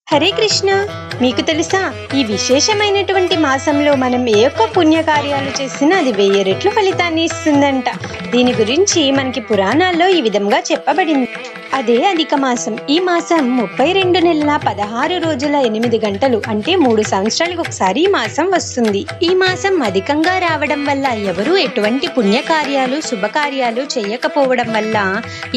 హరే కృష్ణ. మీకు తెలుసా, ఈ విశేషమైనటువంటి మాసంలో మనం ఏ ఒక్క పుణ్యకార్యాలు చేసినా అది 1000 రెట్లు ఫలితాన్ని ఇస్తుందంట. దీని గురించి మనకి పురాణాల్లో ఈ విధంగా చెప్పబడింది. అదే అధిక మాసం. ఈ మాసం 32 నెలల 16 రోజుల 8 గంటలు, అంటే 3 సంవత్సరాలకు ఒకసారి ఈ మాసం వస్తుంది. ఈ మాసం అధికంగా రావడం వల్ల ఎవరు ఎటువంటి పుణ్యకార్యాలు శుభకార్యాలు చేయకపోవడం వల్ల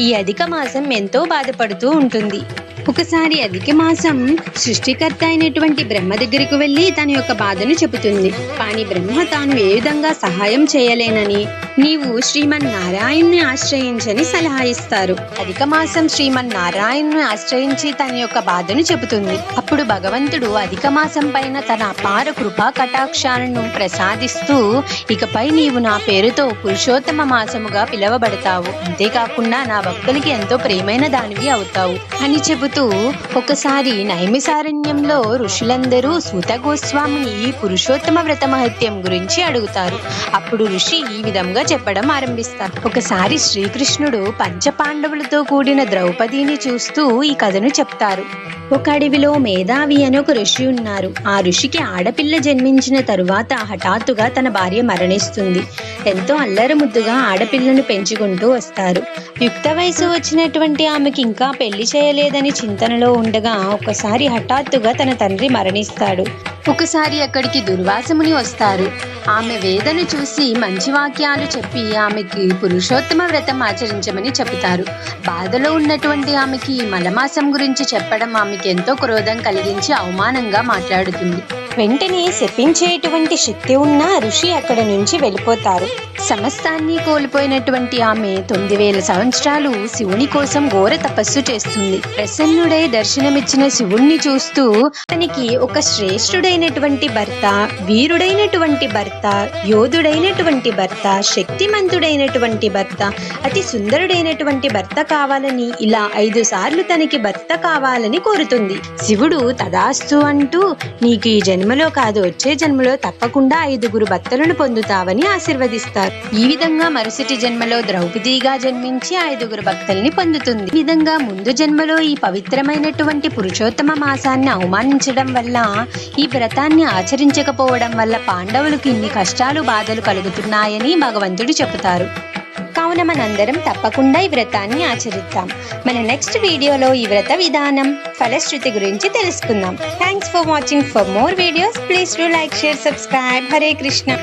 ఈ అధిక మాసం ఎంతో బాధపడుతూ ఉంటుంది. ఒకసారి అధిక మాసం సృష్టికర్త అయినటువంటి బ్రహ్మ దగ్గరికి వెళ్లి తన యొక్క బాధను చెబుతుంది. కానీ బ్రహ్మ తాను ఏ విధంగా సహాయం చేయలేనని నీవు శ్రీమన్నారాయణ్ణి ఆశ్రయించని సలహా ఇస్తారు. అధిక మాసం శ్రీమన్నారాయణ్ణి ఆశ్రయించి తన యొక్క బాధను చెబుతుంది. అప్పుడు భగవంతుడు అధిక మాసం పైన తన అపార కృపా కటాక్షాలను ప్రసాదిస్తూ, ఇకపై నీవు నా పేరుతో పురుషోత్తమ మాసముగా పిలువబడతావు, అంతేకాకుండా నా భక్తులకి ఎంతో ప్రియమైన దానివి అవుతావు అని చెబుతూ ఒకసారి నైమిసారణ్యంలో ఋషులందరూ సూత గోస్వామిని ఈ పురుషోత్తమ వ్రత మహత్యం గురించి అడుగుతారు. అప్పుడు ఋషి ఈ విధంగా చెప్పడం ఆరంభిస్తారు. ఒకసారి శ్రీకృష్ణుడు పంచపాండవులతో కూడిన ద్రౌపదిని చూస్తూ ఈ కథను చెప్తారు. ఒక అడవిలో మేధావి అని ఒక ఋషి ఉన్నారు. ఆ ఋషికి ఆడపిల్ల జన్మించిన తరువాత హఠాత్తుగా తన భార్య మరణిస్తుంది. ఎంతో అల్లరముద్దుగా ఆడపిల్లను పెంచుకుంటూ వస్తారు. యుక్త వయసు వచ్చినటువంటి ఆమెకి ఇంకా పెళ్లి చేయలేదని చింతనలో ఉండగా ఒకసారి హఠాత్తుగా తన తండ్రి మరణిస్తాడు. ఒకసారి అక్కడికి దుర్వాసముని వస్తారు. ఆమె వేదను చూసి మంచి వాక్యాలు చెప్పి ఆమెకి పురుషోత్తమ వ్రతం ఆచరించమని చెబుతారు. బాధలో ఉన్నటువంటి ఆమెకి మలమాసం గురించి చెప్పడం ఆమెకి ఎంతో క్రోధం కలిగించి అవమానంగా మాట్లాడుతుంది. వెంటనే శపించేటువంటి శక్తి ఉన్న ఋషి అక్కడ నుంచి వెళ్ళిపోతారు. సమస్తాన్ని కోల్పోయినటువంటి ఆమె 9000 సంవత్సరాలు శివుని కోసం ఘోర తపస్సు చేస్తుంది. ప్రసన్నుడై దర్శనమిచ్చిన శివుణ్ణి చూస్తూ తనకి ఒక శ్రేష్ఠుడైనటువంటి భర్త, వీరుడైనటువంటి భర్త, యోధుడైనటువంటి భర్త, శక్తిమంతుడైనటువంటి భర్త, అతి సుందరుడైనటువంటి భర్త కావాలని ఇలా 5 సార్లు తనకి భర్త కావాలని కోరుతుంది. శివుడు తదాస్తు అంటూ, నీకు ఈ జన్మలో కాదు వచ్చే జన్మలో తప్పకుండా 5 భర్తలను పొందుతావని ఆశీర్వదిస్తారు. ఈ విధంగా మరుసటి జన్మలో ద్రౌపదిగా జన్మించి 5 భక్తుల్ని పొందుతుంది. ఈ విధంగా ముందు జన్మలో ఈ పవిత్రమైనటువంటి పురుషోత్తమ మాసాన్ని అవమానించడం వల్ల, ఈ వ్రతాన్ని ఆచరించకపోవడం వల్ల పాండవులకు ఇన్ని కష్టాలు బాధలు కలుగుతున్నాయని భగవంతుడు చెబుతారు. కావున మనందరం తప్పకుండా ఈ వ్రతాన్ని ఆచరిద్దాం. మన నెక్స్ట్ వీడియోలో ఈ వ్రత విధానం, ఫలశ్రుతి గురించి తెలుసుకుందాం. Thanks for watching. For more videos please do like, share, subscribe. Hare Krishna.